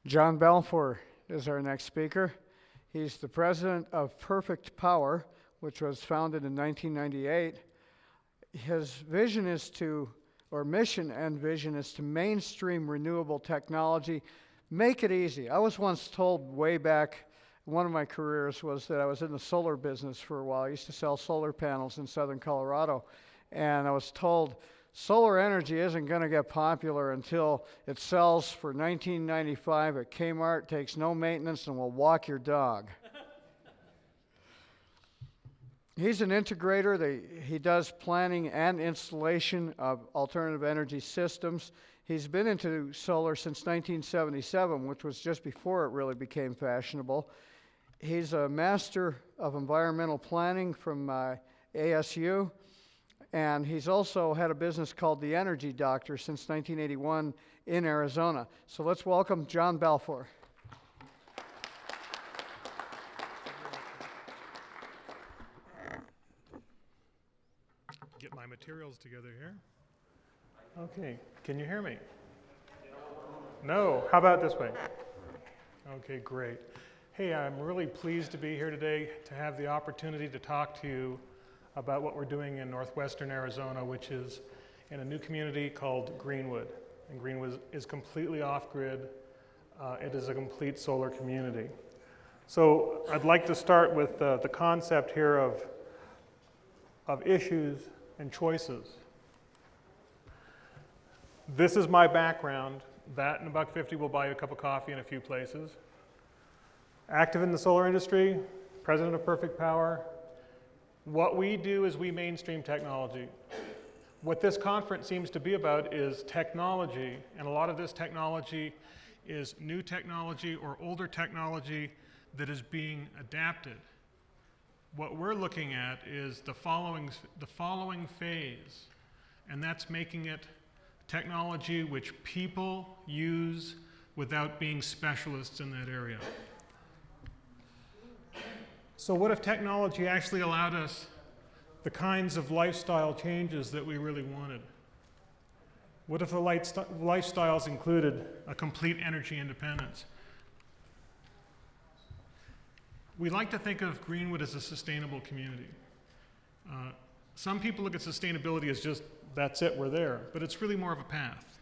John Balfour is our next speaker. He's the president of Perfect Power, which was founded in 1998. His vision is to, or mission and vision is to mainstream renewable technology, make it easy. I was once told way back, one of my careers was that I was in the solar business for a while. I used to sell solar panels in southern Colorado, and I was told solar energy isn't going to get popular until it sells for $19.95 at Kmart, takes no maintenance, and will walk your dog. He's an integrator. He does planning and installation of alternative energy systems. He's been into solar since 1977, which was just before it really became fashionable. He's a master of environmental planning from ASU. And he's also had a business called The Energy Doctor since 1981 in Arizona. So let's welcome John Balfour. Get my materials together here. Okay, can you hear me? No, how about this way? Okay, great. Hey, I'm really pleased to be here today to have the opportunity to talk to you about what we're doing in northwestern Arizona, which is in a new community called Greenwood. And Greenwood is completely off-grid. It is a complete solar community. So I'd like to start with the concept here of issues and choices. This is my background. That and $1.50 will buy you a cup of coffee in a few places. Active in the solar industry, president of Perfect Power. What we do is we mainstream technology. What this conference seems to be about is technology, and a lot of this technology is new technology or older technology that is being adapted. What we're looking at is the following phase, and that's making it technology which people use without being specialists in that area. So what if technology actually allowed us the kinds of lifestyle changes that we really wanted? What if the lifestyles included a complete energy independence? We like to think of Greenwood as a sustainable community. Some people look at sustainability as just, that's it, we're there, but it's really more of a path.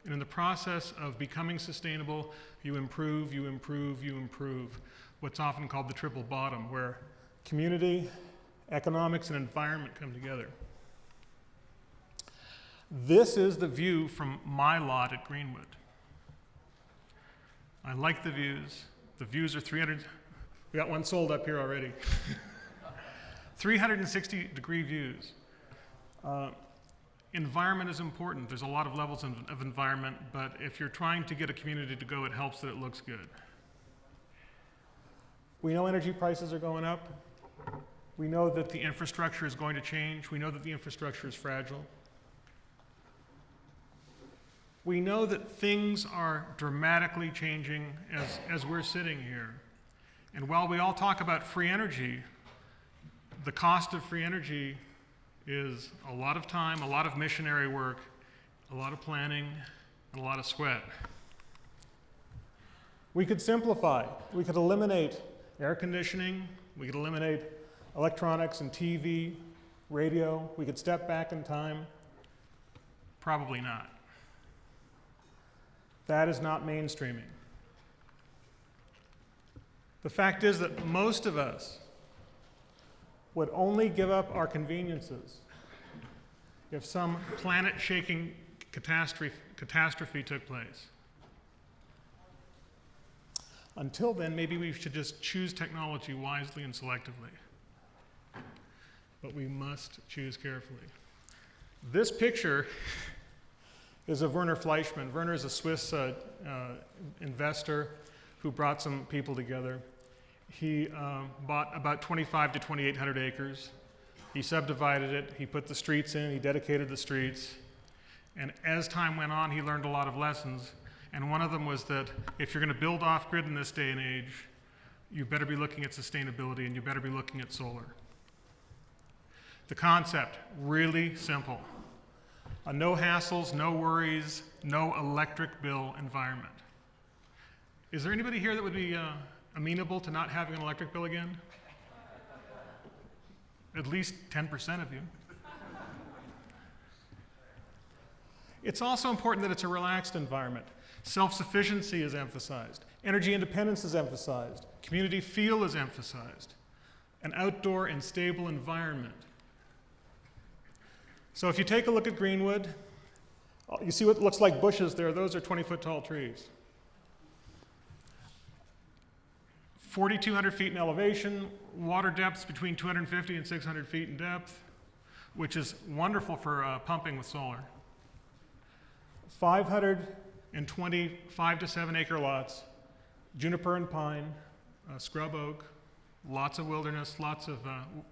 And in the process of becoming sustainable, you improve, you improve, you improve. What's often called the triple bottom, where community, economics, and environment come together. This is the view from my lot at Greenwood. I like the views. The views are 300, we got one sold up here already. 360-degree views. Environment is important. There's a lot of levels of environment, but if you're trying to get a community to go, it helps that it looks good. We know energy prices are going up. We know that the infrastructure is going to change. We know that the infrastructure is fragile. We know that things are dramatically changing as we're sitting here. And while we all talk about free energy, the cost of free energy is a lot of time, a lot of missionary work, a lot of planning, and a lot of sweat. We could simplify. We could eliminate air conditioning. We could eliminate electronics and TV, radio. We could step back in time. Probably not. That is not mainstreaming. The fact is that most of us would only give up our conveniences if some planet-shaking catastrophe took place. Until then, maybe we should just choose technology wisely and selectively. But we must choose carefully. This picture is of Werner Fleischmann. Werner is a Swiss investor who brought some people together. He bought about 2,500 to 2,800 acres. He subdivided it, he put the streets in, he dedicated the streets. And as time went on, he learned a lot of lessons. And one of them was that if you're going to build off-grid in this day and age, you better be looking at sustainability and you better be looking at solar. The concept, really simple. A no hassles, no worries, no electric bill environment. Is there anybody here that would be amenable to not having an electric bill again? At least 10% of you. It's also important that it's a relaxed environment. Self-sufficiency is emphasized. Energy independence is emphasized. Community feel is emphasized. An outdoor and stable environment. So if you take a look at Greenwood, you see what looks like bushes there. Those are 20-foot tall trees. 4,200 feet in elevation, water depths between 250 and 600 feet in depth, which is wonderful for pumping with solar. 520 5 to 7 acre lots, juniper and pine, scrub oak, lots of wilderness, lots of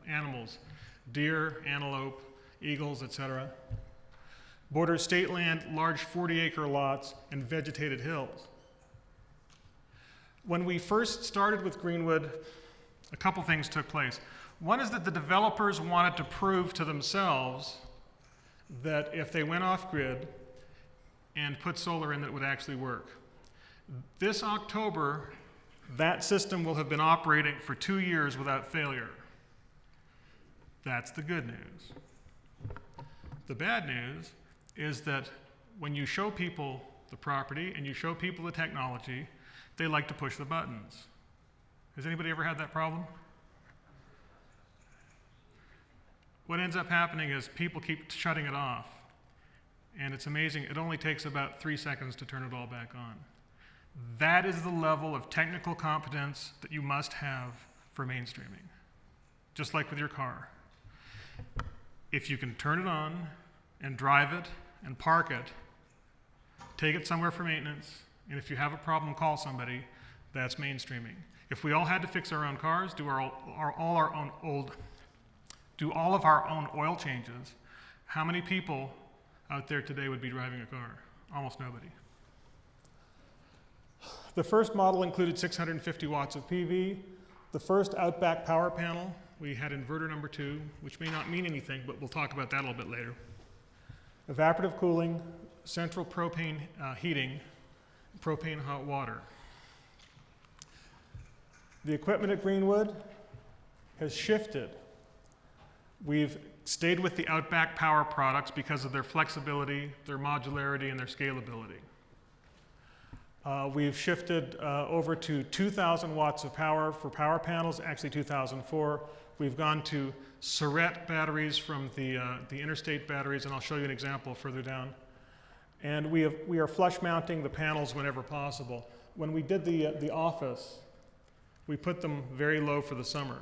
animals, deer, antelope, eagles, etc. Borders state land, large 40-acre lots, and vegetated hills. When we first started with Greenwood, a couple things took place. One is that the developers wanted to prove to themselves that if they went off-grid and put solar in, that it would actually work. This October, that system will have been operating for 2 years without failure. That's the good news. The bad news is that when you show people the property and you show people the technology, they like to push the buttons. Has anybody ever had that problem? What ends up happening is people keep shutting it off. And it's amazing, it only takes about 3 seconds to turn it all back on. That is the level of technical competence that you must have for mainstreaming. Just like with your car. If you can turn it on and drive it and park it, take it somewhere for maintenance, and if you have a problem, call somebody, that's mainstreaming. If we all had to fix our own cars, do all of our own oil changes, how many people out there today would be driving a car? Almost nobody. The first model included 650 watts of PV. The first outback power panel, we had inverter number 2, which may not mean anything, but we'll talk about that a little bit later. Evaporative cooling, central propane heating, propane hot water. The equipment at Greenwood has shifted. We've stayed with the Outback Power products because of their flexibility, their modularity, and their scalability. We've shifted over to 2,000 watts of power for power panels, actually 2004. We've gone to Surette batteries from the interstate batteries, and I'll show you an example further down. And we are flush mounting the panels whenever possible. When we did the office, we put them very low for the summer,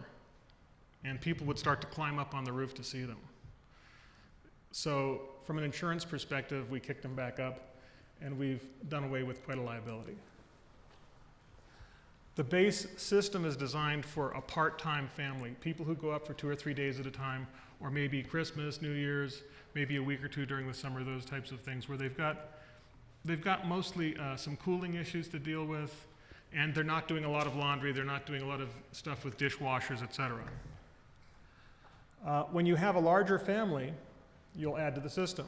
and people would start to climb up on the roof to see them. So from an insurance perspective, we kicked them back up, and we've done away with quite a liability. The base system is designed for a part-time family, people who go up for 2 or 3 days at a time, or maybe Christmas, New Year's, maybe a week or 2 during the summer, those types of things, where they've got mostly some cooling issues to deal with, and they're not doing a lot of laundry, they're not doing a lot of stuff with dishwashers, etc. When you have a larger family, you'll add to the system.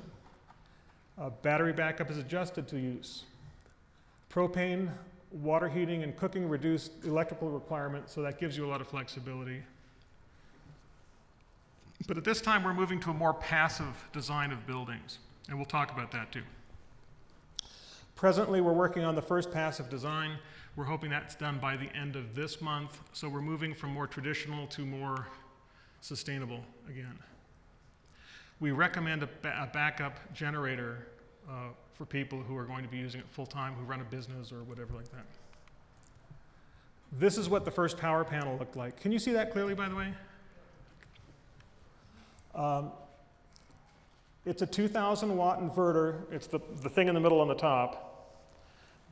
Battery backup is adjusted to use. Propane, water heating, and cooking reduce electrical requirements, so that gives you a lot of flexibility. But at this time, we're moving to a more passive design of buildings, and we'll talk about that too. Presently, we're working on the first passive design. We're hoping that's done by the end of this month, so we're moving from more traditional to more sustainable again. We recommend a backup generator for people who are going to be using it full-time, who run a business or whatever like that. This is what the first power panel looked like. Can you see that clearly, by the way? It's a 2,000 watt inverter. It's the thing in the middle on the top.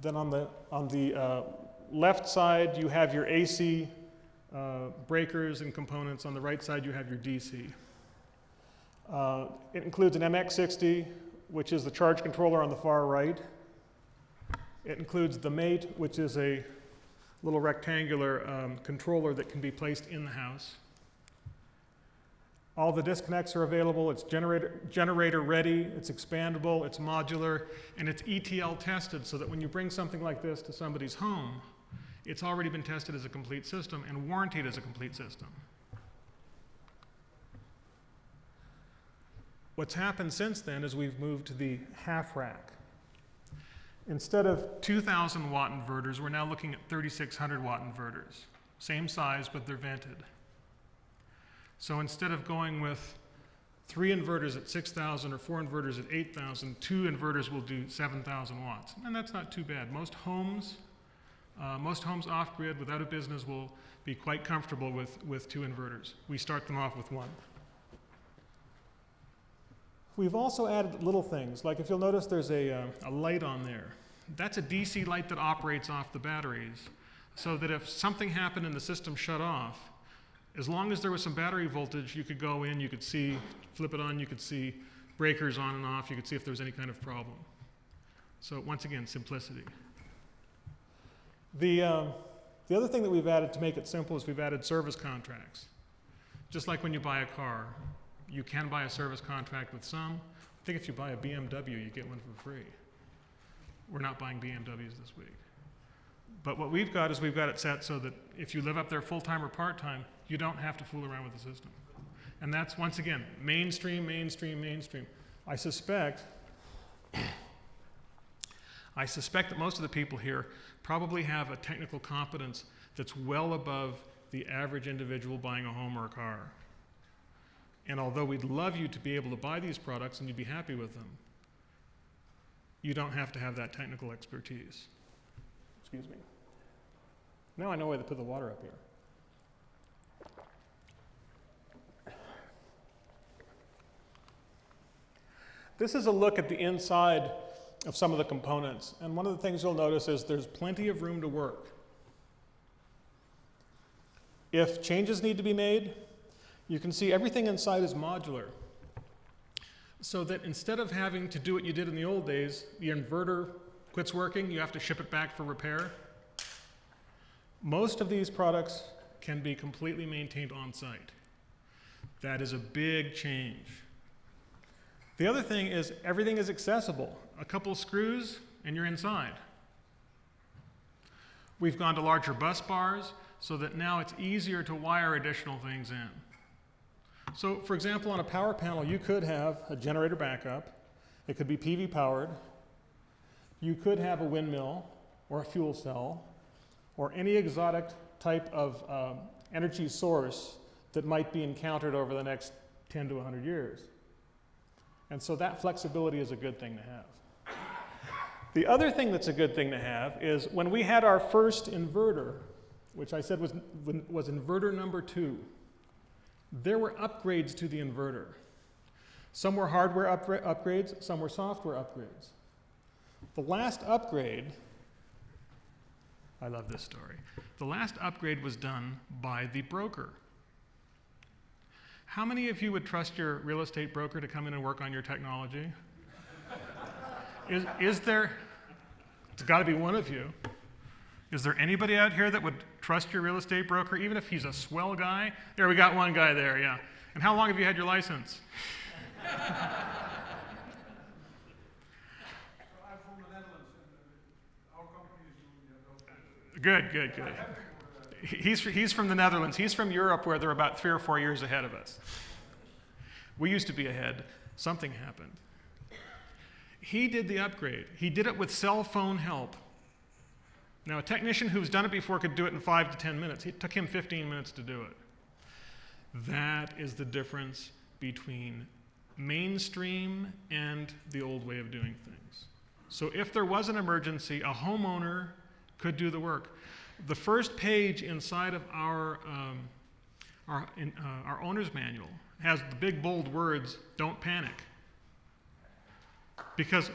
Then on the left side, you have your AC breakers and components. On the right side, you have your DC. It includes an MX60, which is the charge controller on the far right. It includes the mate, which is a little rectangular controller that can be placed in the house. All the disconnects are available. It's generator ready, it's expandable, it's modular, and it's ETL tested so that when you bring something like this to somebody's home, it's already been tested as a complete system and warranted as a complete system. What's happened since then is we've moved to the half rack. Instead of 2,000 watt inverters, we're now looking at 3,600 watt inverters. Same size, but they're vented. So instead of going with 3 inverters at 6,000 or 4 inverters at 8,000, 2 inverters will do 7,000 watts. And that's not too bad. Most homes off-grid without a business will be quite comfortable with 2 inverters. We start them off with 1. We've also added little things, like if you'll notice there's a light on there. That's a DC light that operates off the batteries, so that if something happened and the system shut off, as long as there was some battery voltage, you could go in, you could see, flip it on, you could see breakers on and off, you could see if there was any kind of problem. So once again, simplicity. The other thing that we've added to make it simple is we've added service contracts. Just like when you buy a car, you can buy a service contract with some. I think if you buy a BMW, you get one for free. We're not buying BMWs this week. But what we've got is we've got it set so that if you live up there full-time or part-time, you don't have to fool around with the system. And that's, once again, mainstream, mainstream, mainstream. I suspect that most of the people here probably have a technical competence that's well above the average individual buying a home or a car. And although we'd love you to be able to buy these products and you'd be happy with them, you don't have to have that technical expertise. Excuse me. Now I know why they put the water up here. This is a look at the inside of some of the components. And one of the things you'll notice is there's plenty of room to work. If changes need to be made, you can see everything inside is modular. So that instead of having to do what you did in the old days, the inverter quits working, you have to ship it back for repair. Most of these products can be completely maintained on site. That is a big change. The other thing is everything is accessible. A couple screws and you're inside. We've gone to larger bus bars so that now it's easier to wire additional things in. So for example, on a power panel, you could have a generator backup. It could be PV powered. You could have a windmill or a fuel cell or any exotic type of energy source that might be encountered over the next 10 to 100 years. And so that flexibility is a good thing to have. The other thing that's a good thing to have is when we had our first inverter, which I said was inverter number 2, there were upgrades to the inverter. Some were hardware upgrades, some were software upgrades. The last upgrade, I love this story, the last upgrade was done by the broker. How many of you would trust your real estate broker to come in and work on your technology? Is there, it's got to be one of you. Is there anybody out here that would trust your real estate broker, even if he's a swell guy? There, we got one guy there, yeah. And how long have you had your license? I'm from the Netherlands, and our company is doing Good. He's from the Netherlands. He's from Europe, where they're about 3 or 4 years ahead of us. We used to be ahead. Something happened. He did the upgrade. He did it with cell phone help. Now, a technician who's done it before could do it in 5 to 10 minutes. It took him 15 minutes to do it. That is the difference between mainstream and the old way of doing things. So if there was an emergency, a homeowner could do the work. The first page inside of our owner's manual has the big bold words, "Don't panic." Because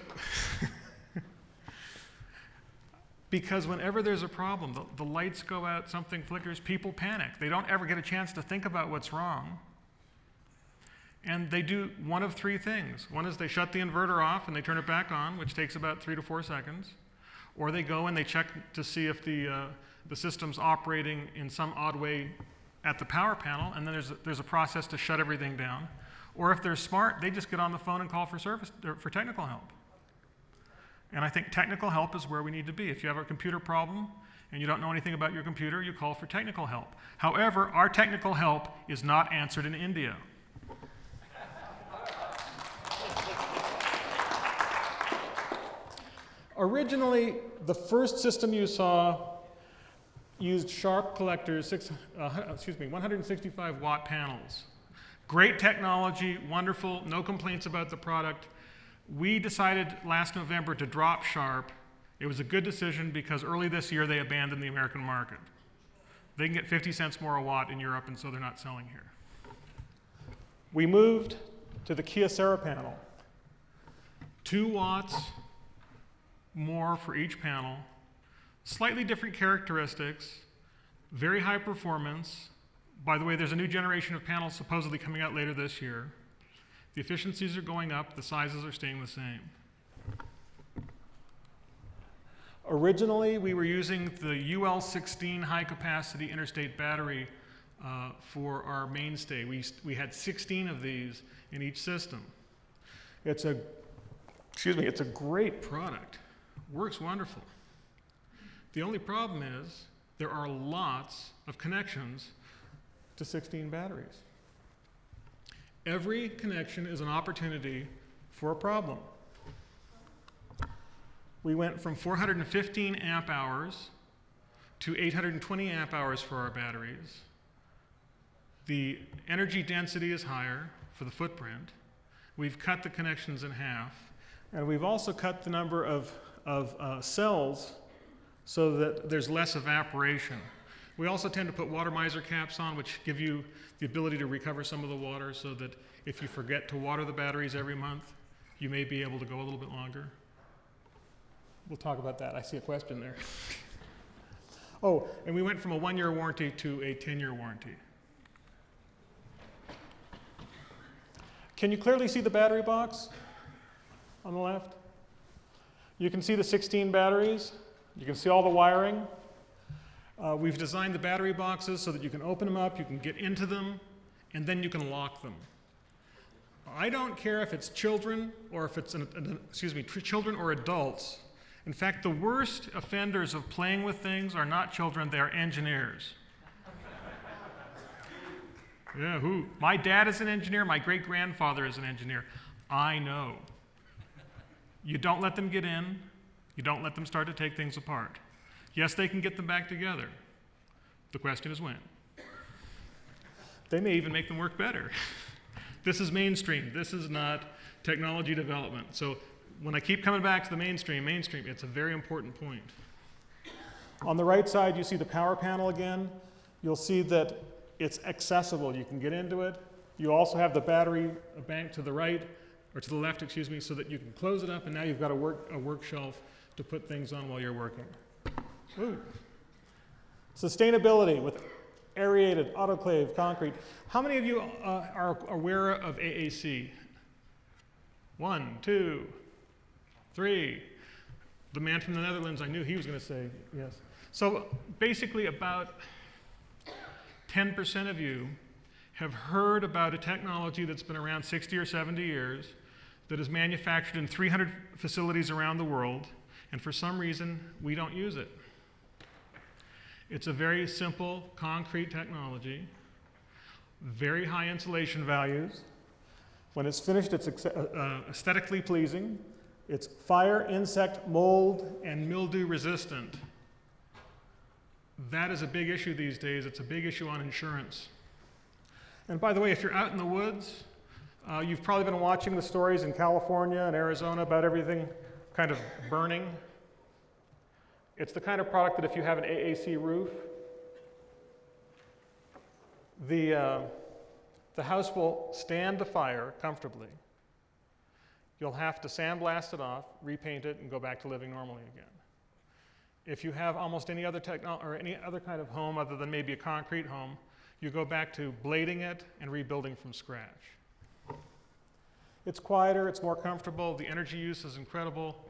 whenever there's a problem, the lights go out, something flickers, people panic. They don't ever get a chance to think about what's wrong. And they do one of 3 things. One is they shut the inverter off and they turn it back on, which takes about 3 to 4 seconds. Or they go and they check to see if the system's operating in some odd way at the power panel, and then there's a process to shut everything down. Or if they're smart, they just get on the phone and call for service, for technical help. And I think technical help is where we need to be. If you have a computer problem and you don't know anything about your computer, you call for technical help. However, our technical help is not answered in India. Originally, the first system you saw used sharp collectors, 165 watt panels. Great technology, wonderful, no complaints about the product. We decided last November to drop sharp. It was a good decision because early this year they abandoned the American market. They can get 50 cents more a watt in Europe, and so they're not selling here. We moved to the Kyocera panel. 2 watts more for each panel, slightly different characteristics, very high performance. By the way, there's a new generation of panels supposedly coming out later this year. The efficiencies are going up, the sizes are staying the same. Originally, we were using the UL16 high-capacity interstate battery for our mainstay. We had 16 of these in each system. It's a great product. Works wonderful. The only problem is there are lots of connections to 16 batteries. Every connection is an opportunity for a problem. We went from 415 amp hours to 820 amp hours for our batteries. The energy density is higher for the footprint. We've cut the connections in half, and we've also cut the number of cells so that there's less evaporation. We also tend to put water miser caps on, which give you the ability to recover some of the water so that if you forget to water the batteries every month, you may be able to go a little bit longer. We'll talk about that. I see a question there. Oh, and we went from a 1-year warranty to a 10-year warranty. Can you clearly see the battery box on the left? You can see the 16 batteries. You can see all the wiring. We've designed the battery boxes so that you can open them up, you can get into them, and then you can lock them. I don't care if it's children or if it's children or adults. In fact, the worst offenders of playing with things are not children, they're engineers. Yeah, who? My dad is an engineer, my great-grandfather is an engineer. I know. You don't let them get in, you don't let them start to take things apart. Yes, they can get them back together. The question is when. They may even make them work better. This is mainstream. This is not technology development. So when I keep coming back to the mainstream, it's a very important point. On the right side, you see the power panel again. You'll see that it's accessible. You can get into it. You also have the battery bank to the right, or to the left, so that you can close it up, and now you've got a work shelf to put things on while you're working. Ooh. Sustainability with aerated autoclave concrete. How many of you are aware of AAC? 1, 2, 3. The man from the Netherlands, I knew he was going to say yes. So basically about 10% of you have heard about a technology that's been around 60 or 70 years that is manufactured in 300 facilities around the world, and for some reason we don't use it. It's a very simple concrete technology, very high insulation values. When it's finished, it's aesthetically pleasing. It's fire, insect, mold, and mildew resistant. That is a big issue these days. It's a big issue on insurance. And by the way, if you're out in the woods, you've probably been watching the stories in California and Arizona about everything kind of burning. It's the kind of product that if you have an AAC roof, the house will stand the fire comfortably. You'll have to sandblast it off, repaint it, and go back to living normally again. If you have almost any other any other kind of home other than maybe a concrete home, you go back to blading it and rebuilding from scratch. It's quieter, it's more comfortable, the energy use is incredible.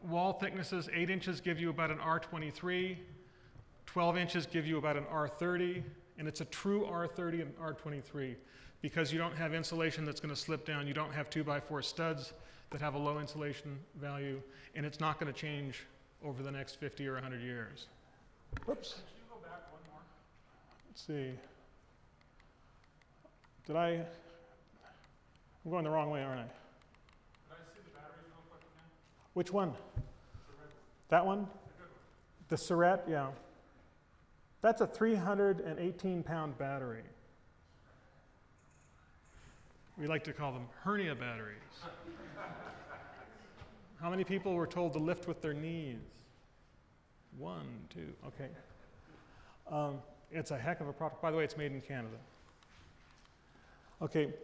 Wall thicknesses, 8 inches give you about an R23, 12 inches give you about an R30, and it's a true R30 and R23. because you don't have insulation that's going to slip down. You don't have 2x4 studs that have a low insulation value, and it's not going to change over the next 50 or 100 years. Whoops. Can you go back one more? Let's see. I'm going the wrong way, aren't I? Did I see the batteries real quick again? Which one? The red one. That one? The good one. The Surette, yeah. That's a 318-pound battery. We like to call them hernia batteries. How many people were told to lift with their knees? 1, 2, okay. It's a heck of a product. By the way, it's made in Canada. Okay.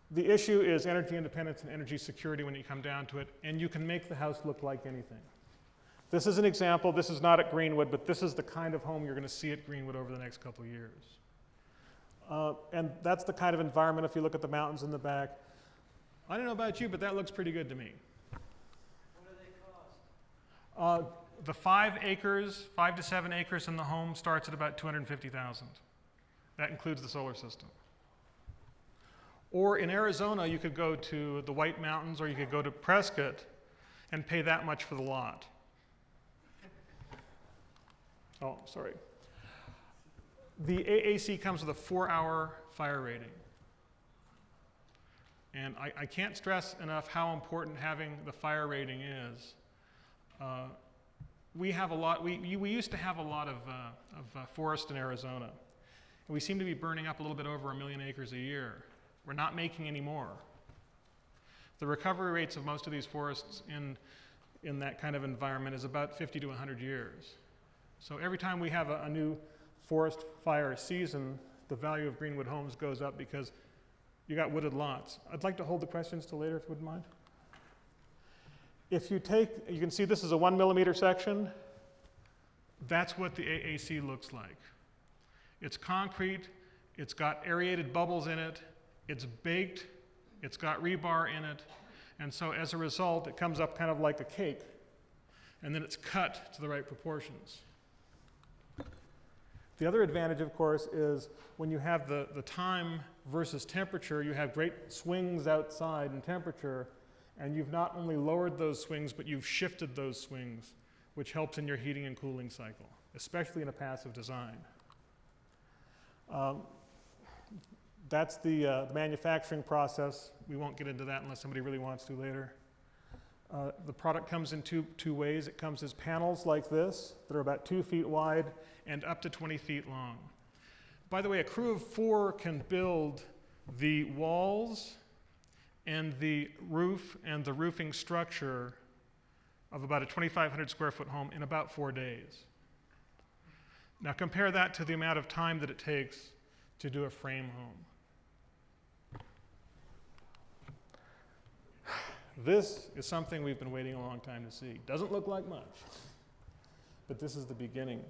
The issue is energy independence and energy security when you come down to it, and you can make the house look like anything. This is an example. This is not at Greenwood, but this is the kind of home you're going to see at Greenwood over the next couple of years. And that's the kind of environment, if you look at the mountains in the back. I don't know about you, but that looks pretty good to me. What do they cost? The 5 to 7 acres in the home starts at about $250,000. That includes the solar system. Or in Arizona, you could go to the White Mountains, or you could go to Prescott and pay that much for the lot. Oh, sorry. The AAC comes with a 4-hour fire rating. And I can't stress enough how important having the fire rating is. We used to have a lot of forest in Arizona. And we seem to be burning up a little bit over 1 million acres a year. We're not making any more. The recovery rates of most of these forests in that kind of environment is about 50 to 100 years. So every time we have a new forest fire season, the value of Greenwood homes goes up because you got wooded lots. I'd like to hold the questions till later if you wouldn't mind. If you can see this is a 1 millimeter section. That's what the AAC looks like. It's concrete, it's got aerated bubbles in it, it's baked, it's got rebar in it, and so as a result, it comes up kind of like a cake, and then it's cut to the right proportions. The other advantage, of course, is when you have the time versus temperature, you have great swings outside in temperature, and you've not only lowered those swings, but you've shifted those swings, which helps in your heating and cooling cycle, especially in a passive design. That's the manufacturing process. We won't get into that unless somebody really wants to later. The product comes in two ways. It comes as panels like this that are about 2 feet wide and up to 20 feet long. By the way, a crew of 4 can build the walls and the roof and the roofing structure of about a 2,500 square foot home in about 4 days. Now compare that to the amount of time that it takes to do a frame home. This is something we've been waiting a long time to see. Doesn't look like much, but this is the beginning.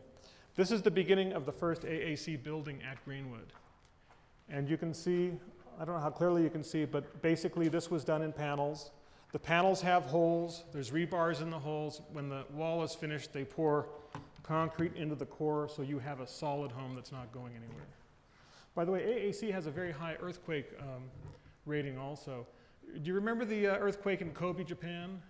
This is the beginning of the first AAC building at Greenwood. And you can see, I don't know how clearly you can see, but basically this was done in panels. The panels have holes, there's rebars in the holes. When the wall is finished, they pour concrete into the core so you have a solid home that's not going anywhere. By the way, AAC has a very high earthquake rating also. Do you remember the earthquake in Kobe, Japan?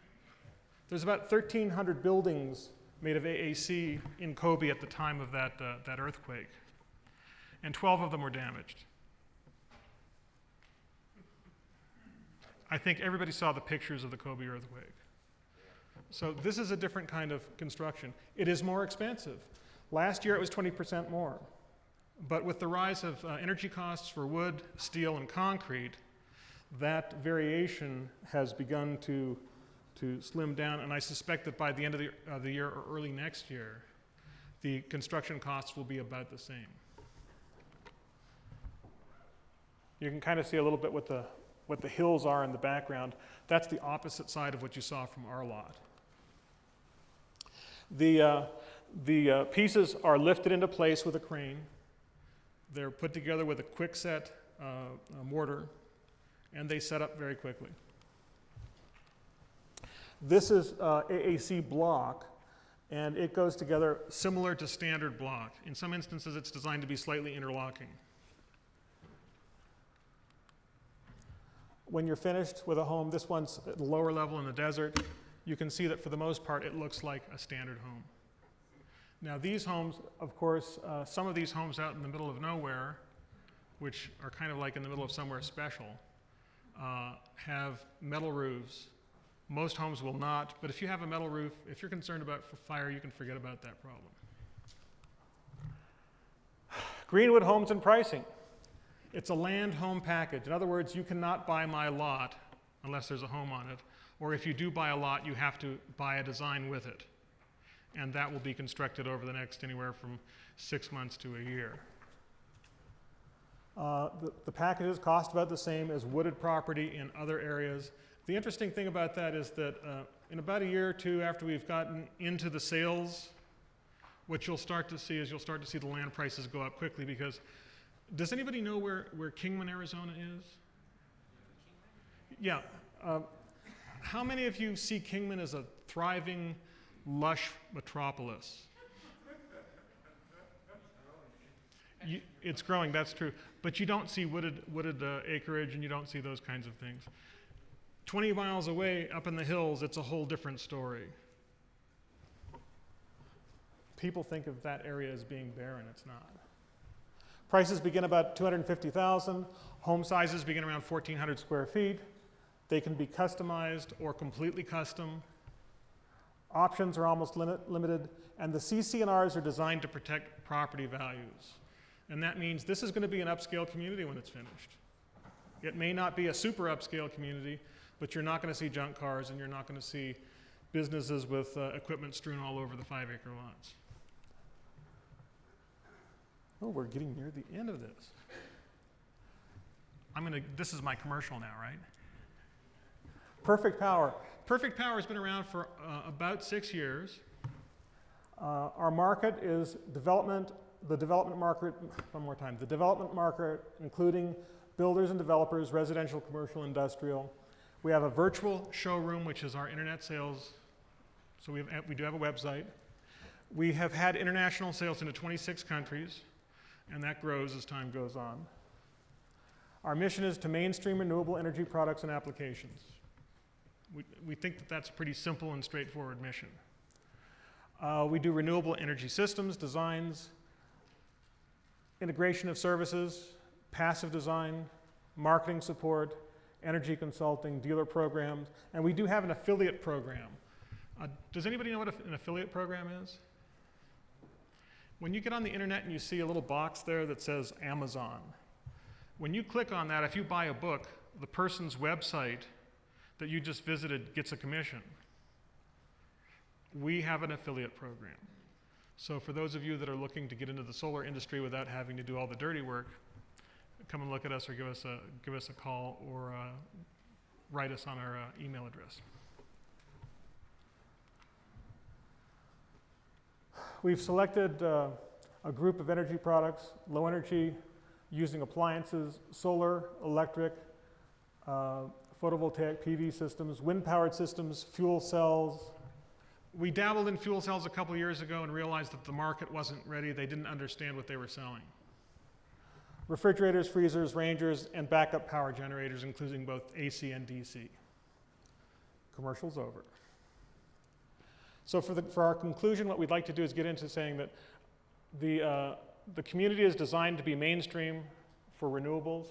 There's about 1,300 buildings made of AAC in Kobe at the time of that earthquake, and 12 of them were damaged. I think everybody saw the pictures of the Kobe earthquake. So this is a different kind of construction. It is more expensive. Last year it was 20% more. But with the rise of energy costs for wood, steel, and concrete, that variation has begun to slim down, and I suspect that by the end of the year or early next year, the construction costs will be about the same. You can kind of see a little bit what the hills are in the background. That's the opposite side of what you saw from our lot. The pieces are lifted into place with a crane. They're put together with a quickset mortar, and they set up very quickly. This is AAC block, and it goes together similar to standard block. In some instances, it's designed to be slightly interlocking. when you're finished with a home, this one's at the lower level in the desert, you can see that for the most part it looks like a standard home. Now these homes, of course, some of these homes out in the middle of nowhere, which are kind of like in the middle of somewhere special, have metal roofs. Most homes will not, but if you have a metal roof, if you're concerned about fire, you can forget about that problem. Greenwood Homes and pricing. It's a land home package. In other words, you cannot buy my lot unless there's a home on it, or if you do buy a lot, you have to buy a design with it. And that will be constructed over the next anywhere from 6 months to a year. The packages cost about the same as wooded property in other areas. The interesting thing about that is that in about a year or two after we've gotten into the sales, what you'll start to see is you'll start to see the land prices go up quickly because, does anybody know where Kingman, Arizona is? Yeah. How many of you see Kingman as a thriving, lush metropolis? It's growing, that's true. But you don't see wooded acreage and you don't see those kinds of things. 20 miles away up in the hills, it's a whole different story. People think of that area as being barren, it's not. Prices begin about $250,000. Home sizes begin around 1,400 square feet. They can be customized or completely custom. Options are almost limited, and the CC&Rs are designed to protect property values. And that means this is going to be an upscale community when it's finished. It may not be a super upscale community, but you're not going to see junk cars and you're not going to see businesses with equipment strewn all over the 5-acre lots. Oh, we're getting near the end of this. This is my commercial now, right? Perfect Power. Perfect Power has been around for about 6 years. Our market is the development market, one more time, the development market including builders and developers, residential, commercial, industrial. We have a virtual showroom, which is our internet sales. So we do have a website. We have had international sales into 26 countries, and that grows as time goes on. Our mission is to mainstream renewable energy products and applications. We think that that's a pretty simple and straightforward mission. We do renewable energy systems, designs, integration of services, passive design, marketing support, energy consulting, dealer programs, and we do have an affiliate program. Does anybody know what an affiliate program is? When you get on the internet and you see a little box there that says Amazon, when you click on that, if you buy a book, the person's website that you just visited gets a commission. We have an affiliate program. So for those of you that are looking to get into the solar industry without having to do all the dirty work, come and look at us or give us a call or write us on our email address. We've selected a group of energy products, low energy, using appliances, solar, electric, photovoltaic PV systems, wind-powered systems, fuel cells. We dabbled in fuel cells a couple years ago and realized that the market wasn't ready. They didn't understand what they were selling. Refrigerators, freezers, rangers, and backup power generators, including both AC and DC. Commercial's over. So for our conclusion, what we'd like to do is get into saying that the community is designed to be mainstream for renewables.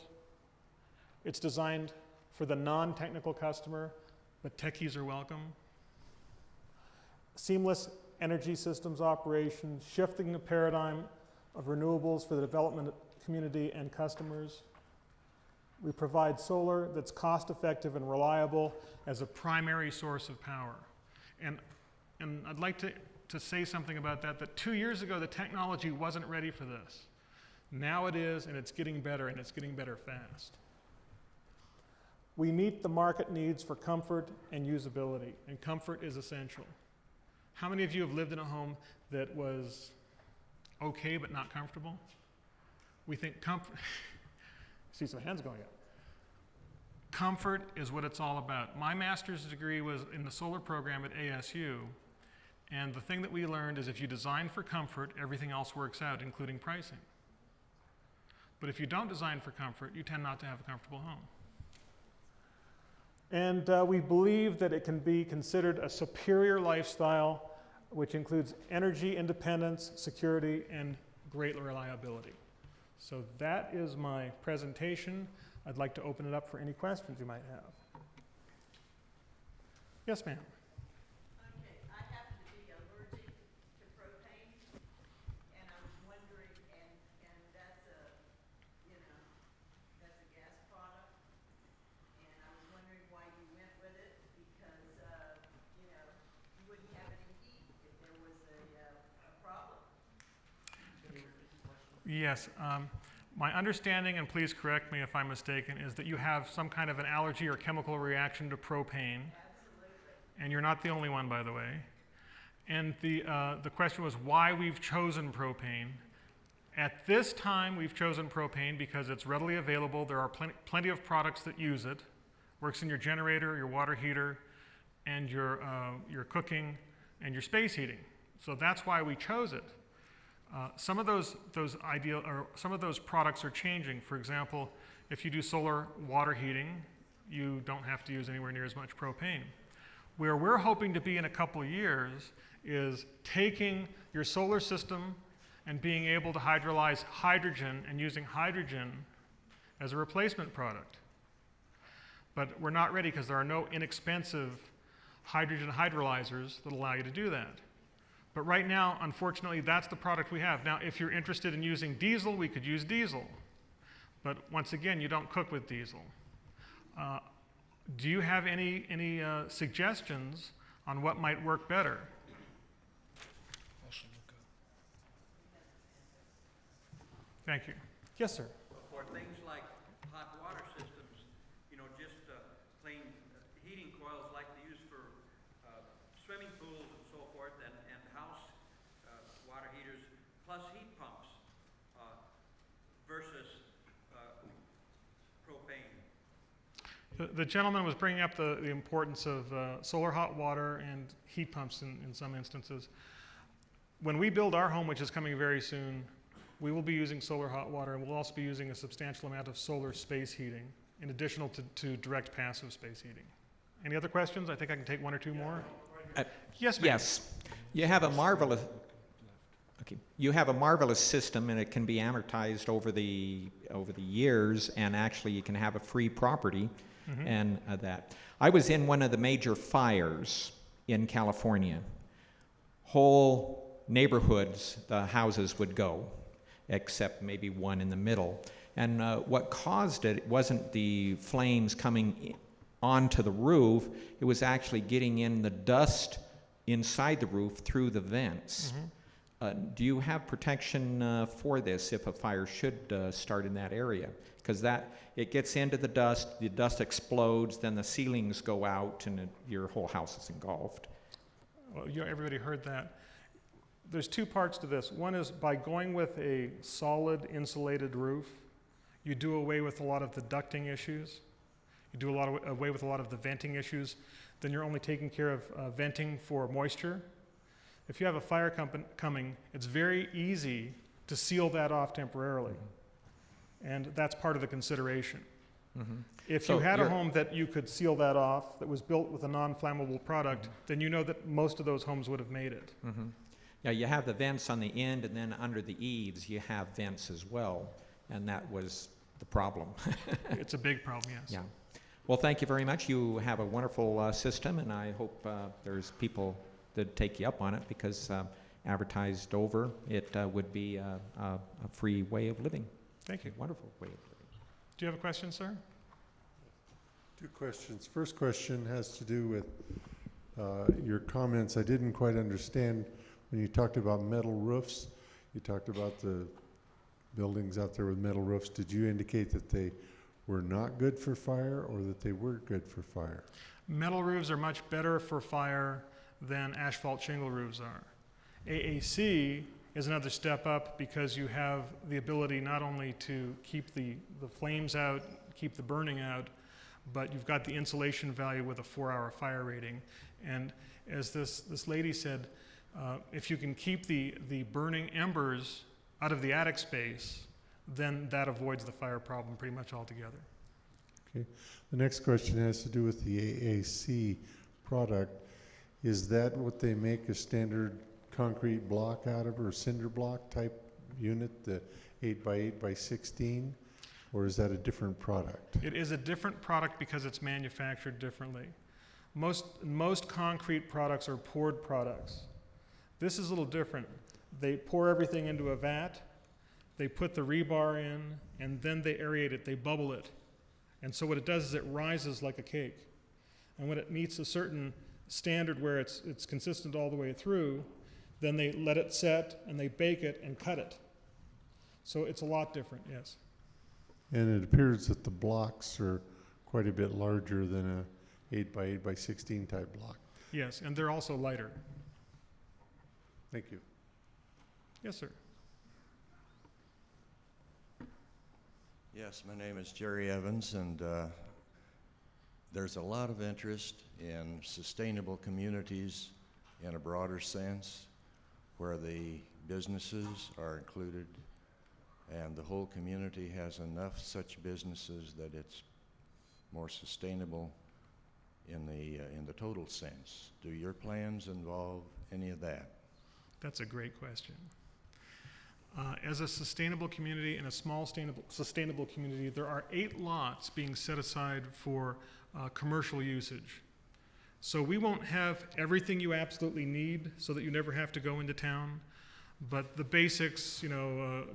It's designed for the non-technical customer, but techies are welcome. Seamless energy systems operations, shifting the paradigm of renewables for the development community and customers. We provide solar that's cost-effective and reliable as a primary source of power. And I'd like to say something about that 2 years ago the technology wasn't ready for this. Now it is, and it's getting better, and it's getting better fast. We meet the market needs for comfort and usability, and comfort is essential. How many of you have lived in a home that was okay but not comfortable? We think comfort, see some hands going up. Comfort is what it's all about. My master's degree was in the solar program at ASU, and the thing that we learned is if you design for comfort, everything else works out, including pricing. But if you don't design for comfort, you tend not to have a comfortable home. And we believe that it can be considered a superior lifestyle, which includes energy independence, security, and great reliability. So that is my presentation. I'd like to open it up for any questions you might have. Yes, ma'am. Okay, I happen to be allergic to propane, and I was wondering, and that's a, you know, that's a gas product, and I was wondering why you went with it, because, you know, you wouldn't have any heat if there was a problem. Yes. My understanding, and please correct me if I'm mistaken, is that you have some kind of an allergy or chemical reaction to propane. Absolutely. And you're not the only one, by the way. And the question was why we've chosen propane. At this time, we've chosen propane because it's readily available. There are plenty of products that use it. Works in your generator, your water heater, and your cooking, and your space heating. So that's why we chose it. Some of those products are changing. For example, if you do solar water heating, you don't have to use anywhere near as much propane. Where we're hoping to be in a couple of years is taking your solar system and being able to hydrolyze hydrogen and using hydrogen as a replacement product. But we're not ready because there are no inexpensive hydrogen hydrolyzers that allow you to do that. But right now, unfortunately, that's the product we have. Now, if you're interested in using diesel, we could use diesel. But once again, you don't cook with diesel. Do you have any suggestions on what might work better? Thank you. Yes, sir. For things like hot water systems, you know, just plain heating coils like they use for swimming pools and so forth, and house water heaters, plus heat pumps versus propane. The gentleman was bringing up the importance of solar hot water and heat pumps in some instances. When we build our home, which is coming very soon, we will be using solar hot water, and we'll also be using a substantial amount of solar space heating, in addition to direct passive space heating. Any other questions? I think I can take one or two more. Yes, ma'am. Yes. You have a marvelous system, and it can be amortized over the years, and actually you can have a free property and that. I was in one of the major fires in California. Whole neighborhoods, the houses would go, except maybe one in the middle. And what caused it wasn't the flames coming onto the roof, it was actually getting in the dust inside the roof through the vents. Do you have protection for this if a fire should start in that area? Because it gets into the dust explodes, then the ceilings go out, and your whole house is engulfed. Well, everybody heard that. There's two parts to this. One is by going with a solid insulated roof, you do away with a lot of the ducting issues. You do away with a lot of the venting issues. Then you're only taking care of venting for moisture. If you have a fire coming, it's very easy to seal that off temporarily. And that's part of the consideration. If you had a home that you could seal that off, that was built with a non-flammable product, then you know that most of those homes would have made it. Yeah, you have the vents on the end, and then under the eaves you have vents as well, and that was the problem. It's a big problem, yes. Yeah. Well, thank you very much. You have a wonderful system, and I hope there's people that take you up on it, because advertised over, it would be a free way of living. Thank you. Wonderful way of living. Do you have a question, sir? Two questions. First question has to do with your comments. I didn't quite understand when you talked about metal roofs. You talked about the buildings out there with metal roofs. Did you indicate that they were not good for fire, or that they were good for fire? Metal roofs are much better for fire than asphalt shingle roofs are. AAC is another step up because you have the ability not only to keep the flames out, keep the burning out, but you've got the insulation value with a 4-hour fire rating. And as this lady said, if you can keep the burning embers out of the attic space, then that avoids the fire problem pretty much altogether. Okay. The next question has to do with the AAC product. Is that what they make a standard concrete block out of, or a cinder block type unit, the 8 by 8 by 16? Or is that a different product? It is a different product because it's manufactured differently. Most concrete products are poured products. This is a little different. They pour everything into a vat, they put the rebar in, and then they aerate it, they bubble it. And so what it does is it rises like a cake. And when it meets a certain standard where it's consistent all the way through, then they let it set and they bake it and cut it. So it's a lot different, yes. And it appears that the blocks are quite a bit larger than a 8 by 8 by 16 type block. Yes, and they're also lighter. Thank you. Yes, sir. Yes, my name is Jerry Evans, and there's a lot of interest in sustainable communities in a broader sense, where the businesses are included and the whole community has enough such businesses that it's more sustainable in the total sense. Do your plans involve any of that? That's a great question. As a sustainable community and a small sustainable community, there are 8 lots being set aside for commercial usage. So we won't have everything you absolutely need so that you never have to go into town, but the basics,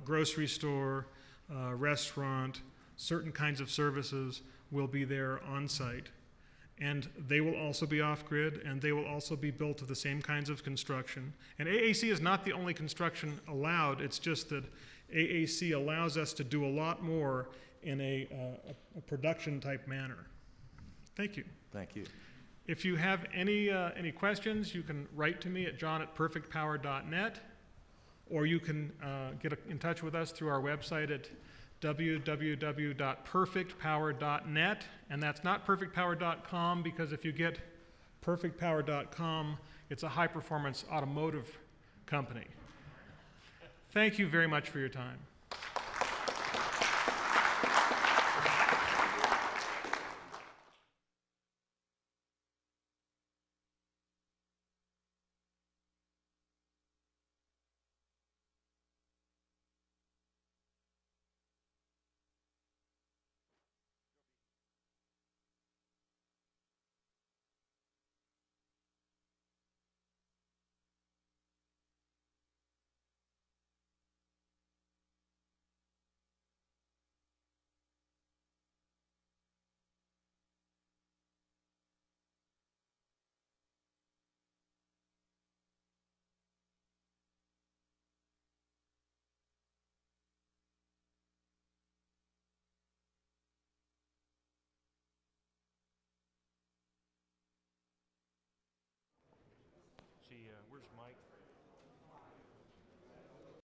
grocery store, restaurant, certain kinds of services will be there on site. And they will also be off-grid, and they will also be built to the same kinds of construction. And AAC is not the only construction allowed, it's just that AAC allows us to do a lot more in a production-type manner. Thank you. Thank you. If you have any questions, you can write to me at john@perfectpower.net, or you can get in touch with us through our website at www.perfectpower.net, and that's not perfectpower.com, because if you get perfectpower.com, it's a high-performance automotive company. Thank you very much for your time. See, where's Mike?